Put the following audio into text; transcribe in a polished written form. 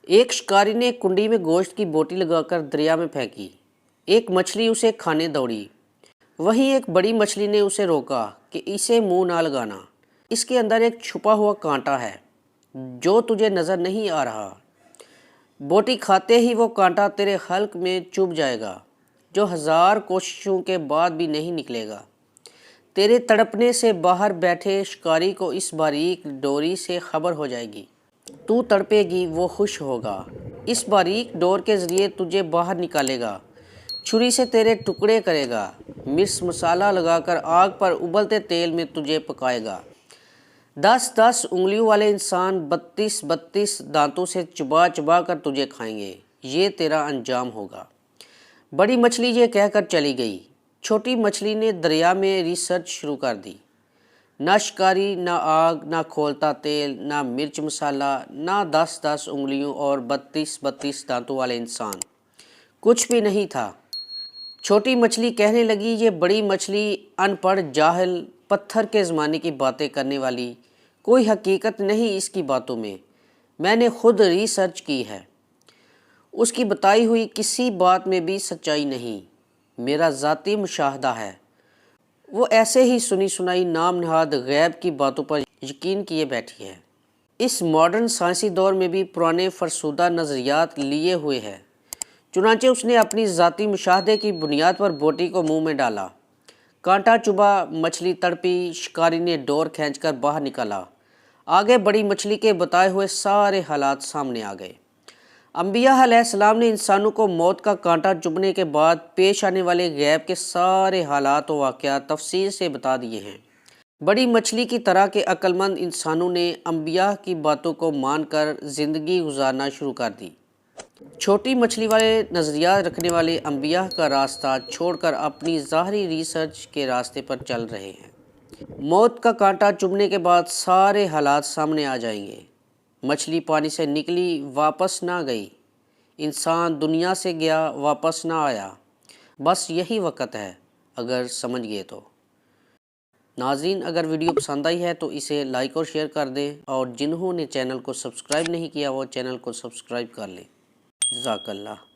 ایک شکاری نے کنڈی میں گوشت کی بوٹی لگا کر دریا میں پھینکی۔ ایک مچھلی اسے کھانے دوڑی۔ وہیں ایک بڑی مچھلی نے اسے روکا کہ اسے منہ نہ لگانا، اس کے اندر ایک چھپا ہوا کانٹا ہے جو تجھے نظر نہیں آ رہا۔ بوٹی کھاتے ہی وہ کانٹا تیرے حلق میں چبھ جائے گا جو 1000 کوششوں کے بعد بھی نہیں نکلے گا۔ تیرے تڑپنے سے باہر بیٹھے شکاری کو اس باریک ڈوری سے خبر ہو جائے گی۔ تو تڑپے گی، وہ خوش ہوگا۔ اس باریک ڈور کے ذریعے تجھے باہر نکالے گا، چھری سے تیرے ٹکڑے کرے گا، مرچ مسالہ لگا کر آگ پر ابلتے تیل میں تجھے پکائے گا۔ 10 انگلیوں والے انسان 32 دانتوں سے چبا چبا کر تجھے کھائیں گے۔ یہ تیرا انجام ہوگا۔ بڑی مچھلی یہ کہہ کر چلی گئی۔ چھوٹی مچھلی نے دریا میں ریسرچ شروع کر دی۔ نہ شکاری، نہ آگ، نہ کھولتا تیل، نہ مرچ مسالہ، نہ 10 انگلیوں اور 32 دانتوں والے انسان، کچھ بھی نہیں تھا۔ چھوٹی مچھلی کہنے لگی، یہ بڑی مچھلی ان پڑھ، جاہل، پتھر کے زمانے کی باتیں کرنے والی، کوئی حقیقت نہیں اس کی باتوں میں نے خود ریسرچ کی ہے، اس کی بتائی ہوئی کسی بات میں بھی سچائی نہیں، میرا ذاتی مشاہدہ ہے۔ وہ ایسے ہی سنی سنائی نام نہاد غیب کی باتوں پر یقین کیے بیٹھی ہے۔ اس ماڈرن سائنسی دور میں بھی پرانے فرسودہ نظریات لیے ہوئے ہے۔ چنانچہ اس نے اپنی ذاتی مشاہدے کی بنیاد پر بوٹی کو منہ میں ڈالا، کانٹا چبھا، مچھلی تڑپی، شکاری نے ڈور کھینچ کر باہر نکالا۔ آگے بڑی مچھلی کے بتائے ہوئے سارے حالات سامنے آ گئے۔ انبیاء علیہ السلام نے انسانوں کو موت کا کانٹا چبھنے کے بعد پیش آنے والے غیب کے سارے حالات و واقعات تفصیل سے بتا دیے ہیں۔ بڑی مچھلی کی طرح کے عقل مند انسانوں نے انبیاء کی باتوں کو مان کر زندگی گزارنا شروع کر دی۔ چھوٹی مچھلی والے نظریات رکھنے والے انبیاء کا راستہ چھوڑ کر اپنی ظاہری ریسرچ کے راستے پر چل رہے ہیں۔ موت کا کانٹا چبھنے کے بعد سارے حالات سامنے آ جائیں گے۔ مچھلی پانی سے نکلی، واپس نہ گئی۔ انسان دنیا سے گیا، واپس نہ آیا۔ بس یہی وقت ہے اگر سمجھ گئے تو۔ ناظرین، اگر ویڈیو پسند آئی ہے تو اسے لائک اور شیئر کر دیں، اور جنہوں نے چینل کو سبسکرائب نہیں کیا وہ چینل کو سبسکرائب کر لیں۔ جزاک اللہ۔